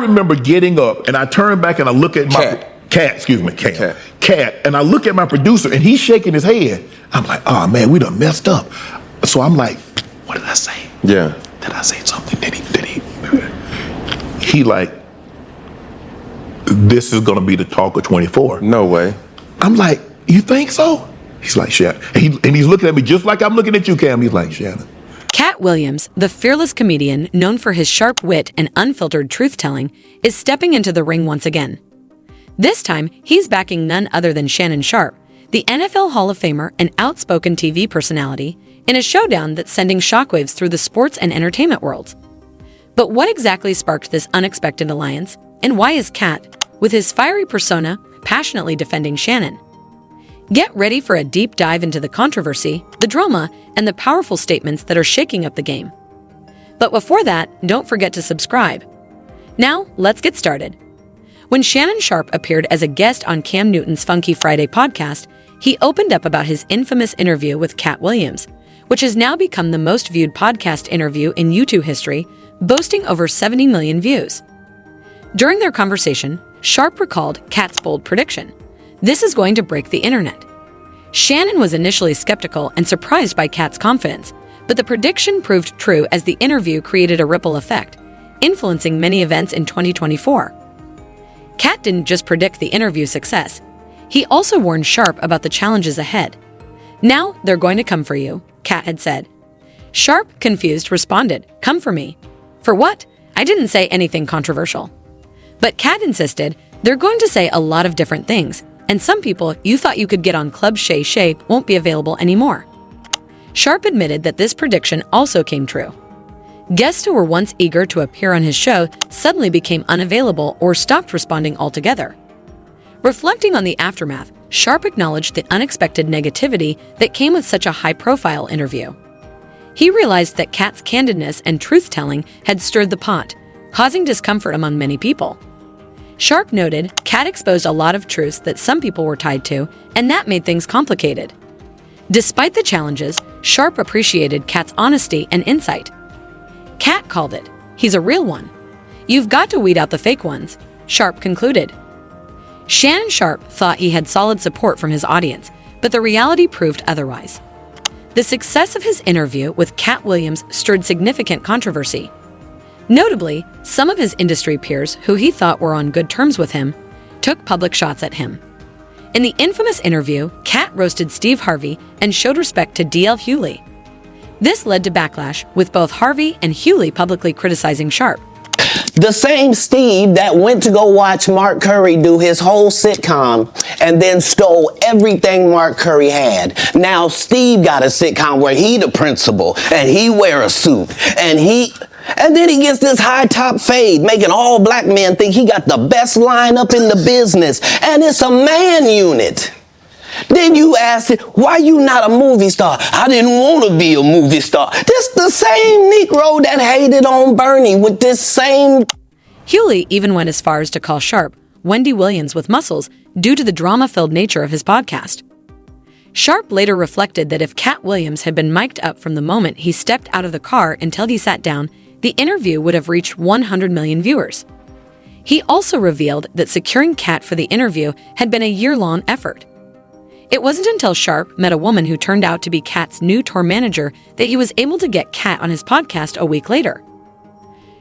remember getting up and I turn back and I look at my Katt, and I look at my producer and he's shaking his head. I'm like, oh man, we done messed up. So I'm like, what did I say? Yeah. Did I say something? Did he? He like, this is gonna be the talk of 24. No way. I'm like, you think so? He's like, Shannon. And he's looking at me just like I'm looking at you, Cam. He's like, Shannon. Katt Williams, the fearless comedian known for his sharp wit and unfiltered truth-telling, is stepping into the ring once again. This time, he's backing none other than Shannon Sharpe, the NFL Hall of Famer and outspoken TV personality, in a showdown that's sending shockwaves through the sports and entertainment worlds. But what exactly sparked this unexpected alliance, and why is Katt, with his fiery persona, passionately defending Shannon? Get ready for a deep dive into the controversy, the drama, and the powerful statements that are shaking up the game. But before that, don't forget to subscribe. Now, let's get started. When Shannon Sharpe appeared as a guest on Cam Newton's Funky Friday podcast, he opened up about his infamous interview with Katt Williams, which has now become the most viewed podcast interview in YouTube history, boasting over 70 million views. During their conversation, Sharpe recalled Katt's bold prediction: "This is going to break the internet." Shannon was initially skeptical and surprised by Katt's confidence, but the prediction proved true as the interview created a ripple effect, influencing many events in 2024. Katt didn't just predict the interview's success. He also warned Sharpe about the challenges ahead. "Now they're going to come for you," Katt had said. Sharpe, confused, responded, "Come for me? For what? I didn't say anything controversial." But Katt insisted, "They're going to say a lot of different things, and some people you thought you could get on Club Shay Shay won't be available anymore." Sharpe admitted that this prediction also came true. Guests who were once eager to appear on his show suddenly became unavailable or stopped responding altogether. Reflecting on the aftermath, Sharpe acknowledged the unexpected negativity that came with such a high-profile interview. He realized that Katt's candidness and truth-telling had stirred the pot, causing discomfort among many people. Sharpe noted Katt exposed a lot of truths that some people were tied to, and that made things complicated. Despite the challenges, Sharpe appreciated Katt's honesty and insight. Katt called it, "He's a real one. You've got to weed out the fake ones," Sharpe concluded. Shannon Sharpe thought he had solid support from his audience, but the reality proved otherwise. The success of his interview with Katt Williams stirred significant controversy. Notably, some of his industry peers, who he thought were on good terms with him, took public shots at him. In the infamous interview, Katt roasted Steve Harvey and showed respect to D.L. Hughley. This led to backlash, with both Harvey and Hughley publicly criticizing Sharpe. The same Steve that went to go watch Mark Curry do his whole sitcom and then stole everything Mark Curry had. Now Steve got a sitcom where he the principal and he wear a suit and then he gets this high top fade, making all black men think he got the best lineup in the business, and it's a man unit. Then you ask it, why you not a movie star? I didn't want to be a movie star. This the same Negro that hated on Bernie with this same... Hughley even went as far as to call Sharpe Wendy Williams with muscles due to the drama-filled nature of his podcast. Sharpe later reflected that if Katt Williams had been mic'd up from the moment he stepped out of the car until he sat down, the interview would have reached 100 million viewers. He also revealed that securing Katt for the interview had been a year-long effort. It wasn't until Sharpe met a woman who turned out to be Katt's new tour manager that he was able to get Katt on his podcast a week later.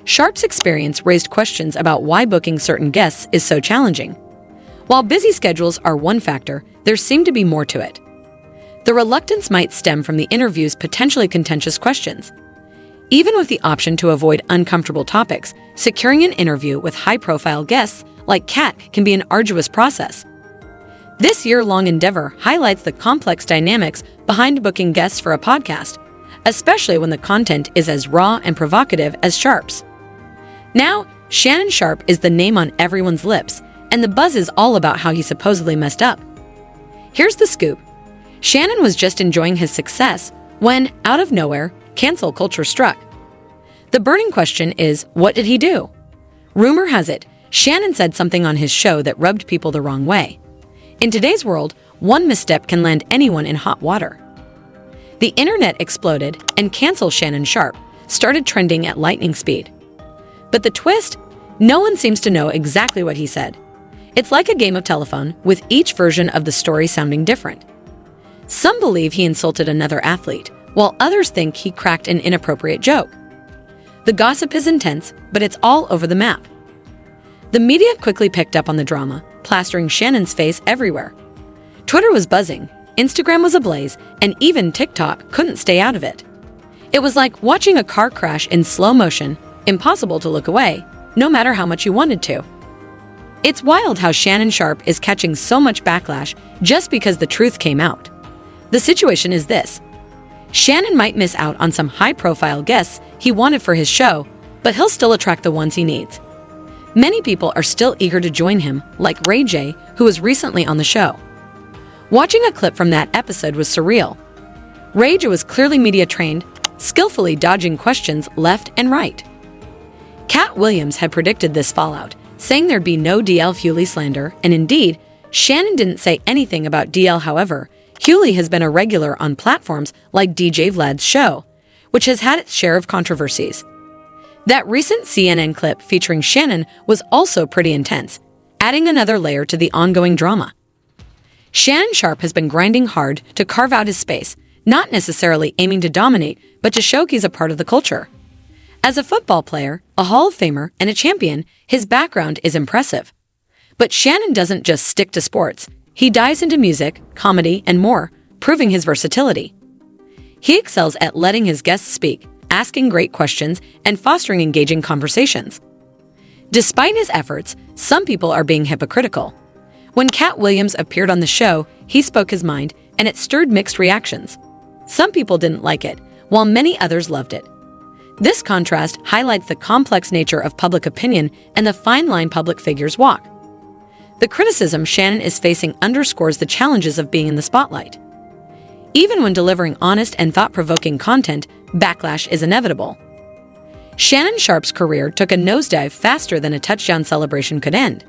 Sharpe's experience raised questions about why booking certain guests is so challenging. While busy schedules are one factor, there seemed to be more to it. The reluctance might stem from the interview's potentially contentious questions. Even with the option to avoid uncomfortable topics, securing an interview with high-profile guests like Katt can be an arduous process. This year-long endeavor highlights the complex dynamics behind booking guests for a podcast, especially when the content is as raw and provocative as Sharpe's. Now, Shannon Sharpe is the name on everyone's lips, and the buzz is all about how he supposedly messed up. Here's the scoop. Shannon was just enjoying his success when, out of nowhere, cancel culture struck. The burning question is, what did he do? Rumor has it, Shannon said something on his show that rubbed people the wrong way. In today's world, one misstep can land anyone in hot water. The internet exploded, and cancel Shannon Sharpe started trending at lightning speed. But the twist? No one seems to know exactly what he said. It's like a game of telephone, with each version of the story sounding different. Some believe he insulted another athlete, while others think he cracked an inappropriate joke. The gossip is intense, but it's all over the map. The media quickly picked up on the drama, plastering Shannon's face everywhere. Twitter was buzzing, Instagram was ablaze, and even TikTok couldn't stay out of it. It was like watching a car crash in slow motion, impossible to look away, no matter how much you wanted to. It's wild how Shannon Sharpe is catching so much backlash just because the truth came out. The situation is this. Shannon might miss out on some high-profile guests he wanted for his show, but he'll still attract the ones he needs. Many people are still eager to join him, like Ray J, who was recently on the show. Watching a clip from that episode was surreal. Ray J was clearly media-trained, skillfully dodging questions left and right. Katt Williams had predicted this fallout, saying there'd be no D.L. Hughley slander, and indeed, Shannon didn't say anything about D.L. However, Hughley has been a regular on platforms like DJ Vlad's show, which has had its share of controversies. That recent CNN clip featuring Shannon was also pretty intense, adding another layer to the ongoing drama. Shannon Sharpe has been grinding hard to carve out his space, not necessarily aiming to dominate, but to show he's a part of the culture. As a football player, a Hall of Famer, and a champion, his background is impressive. But Shannon doesn't just stick to sports. He dives into music, comedy, and more, proving his versatility. He excels at letting his guests speak, asking great questions, and fostering engaging conversations. Despite his efforts, some people are being hypocritical. When Katt Williams appeared on the show, he spoke his mind, and it stirred mixed reactions. Some people didn't like it, while many others loved it. This contrast highlights the complex nature of public opinion and the fine line public figures walk. The criticism Shannon is facing underscores the challenges of being in the spotlight. Even when delivering honest and thought-provoking content, backlash is inevitable. Shannon Sharpe's career took a nosedive faster than a touchdown celebration could end.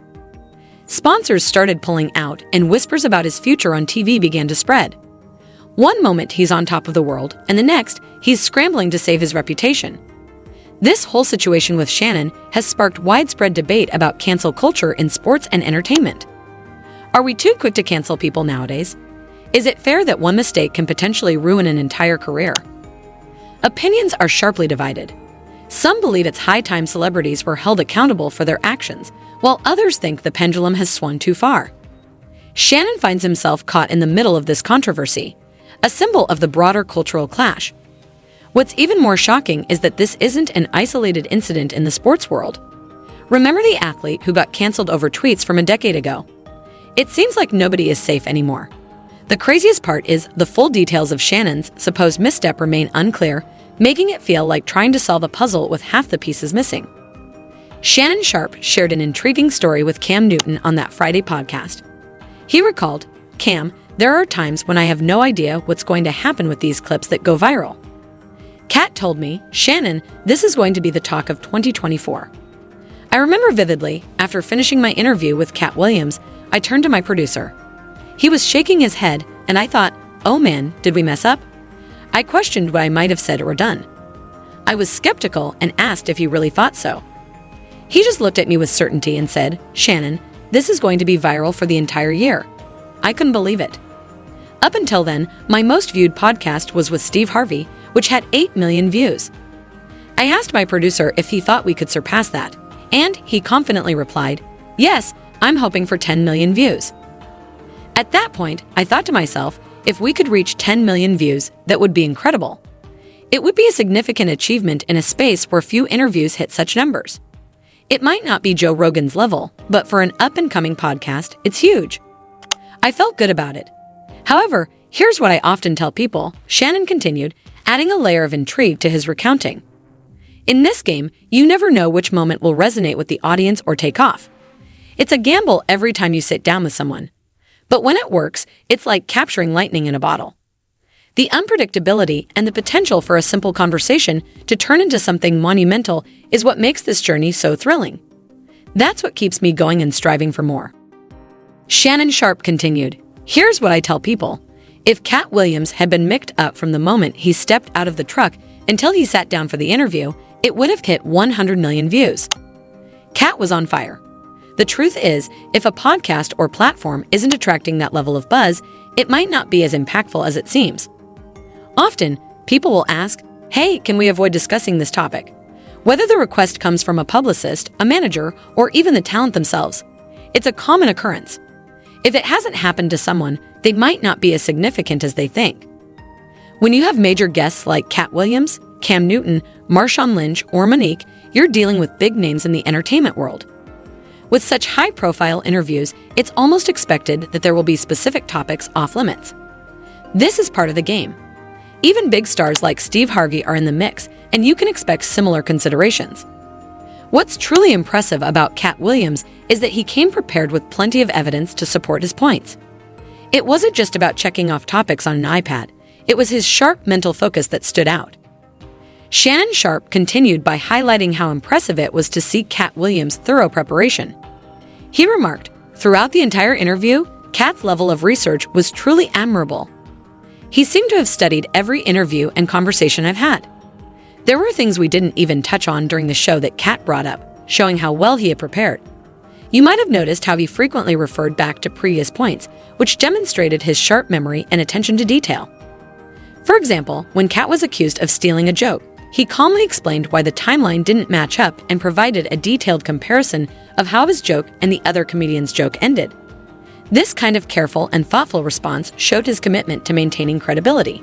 Sponsors started pulling out, and whispers about his future on TV began to spread. One moment he's on top of the world, and the next, he's scrambling to save his reputation. This whole situation with Shannon has sparked widespread debate about cancel culture in sports and entertainment. Are we too quick to cancel people nowadays? Is it fair that one mistake can potentially ruin an entire career? Opinions are sharply divided. Some believe it's high time celebrities were held accountable for their actions, while others think the pendulum has swung too far. Shannon finds himself caught in the middle of this controversy, a symbol of the broader cultural clash. What's even more shocking is that this isn't an isolated incident in the sports world. Remember the athlete who got canceled over tweets from a decade ago? It seems like nobody is safe anymore. The craziest part is the full details of Shannon's supposed misstep remain unclear, making it feel like trying to solve a puzzle with half the pieces missing. Shannon Sharpe shared an intriguing story with Cam Newton on that Friday podcast. He recalled, "Cam, there are times when I have no idea what's going to happen with these clips that go viral. Katt told me, Shannon, this is going to be the talk of 2024. I remember vividly, after finishing my interview with Katt Williams, I turned to my producer. He was shaking his head, and I thought, oh man, did we mess up? I questioned what I might have said or done. I was skeptical and asked if he really thought so. He just looked at me with certainty and said, Shannon, this is going to be viral for the entire year. I couldn't believe it. Up until then, my most viewed podcast was with Steve Harvey, which had 8 million views. I asked my producer if he thought we could surpass that, and he confidently replied, yes, I'm hoping for 10 million views. At that point, I thought to myself, if we could reach 10 million views, that would be incredible. It would be a significant achievement in a space where few interviews hit such numbers. It might not be Joe Rogan's level, but for an up-and-coming podcast, it's huge. I felt good about it. However, here's what I often tell people, Shannon continued, adding a layer of intrigue to his recounting. In this game, you never know which moment will resonate with the audience or take off. It's a gamble every time you sit down with someone. But when it works, it's like capturing lightning in a bottle. The unpredictability and the potential for a simple conversation to turn into something monumental is what makes this journey so thrilling. That's what keeps me going and striving for more. Shannon Sharpe continued, here's what I tell people. If Katt Williams had been mic'd up from the moment he stepped out of the truck until he sat down for the interview, it would have hit 100 million views. Katt was on fire. The truth is, if a podcast or platform isn't attracting that level of buzz, it might not be as impactful as it seems. Often, people will ask, "Hey, can we avoid discussing this topic?" Whether the request comes from a publicist, a manager, or even the talent themselves, it's a common occurrence. If it hasn't happened to someone, they might not be as significant as they think. When you have major guests like Katt Williams, Cam Newton, Marshawn Lynch, or Monique, you're dealing with big names in the entertainment world. With such high-profile interviews, it's almost expected that there will be specific topics off-limits. This is part of the game. Even big stars like Steve Harvey are in the mix, and you can expect similar considerations. What's truly impressive about Katt Williams is that he came prepared with plenty of evidence to support his points. It wasn't just about checking off topics on an iPad. It was his sharp mental focus that stood out. Shannon Sharpe continued by highlighting how impressive it was to see Katt Williams' thorough preparation. He remarked, "Throughout the entire interview, Katt's level of research was truly admirable. He seemed to have studied every interview and conversation I've had. There were things we didn't even touch on during the show that Katt brought up, showing how well he had prepared. You might have noticed how he frequently referred back to previous points, which demonstrated his sharp memory and attention to detail. For example, when Katt was accused of stealing a joke, he calmly explained why the timeline didn't match up and provided a detailed comparison of how his joke and the other comedian's joke ended. This kind of careful and thoughtful response showed his commitment to maintaining credibility.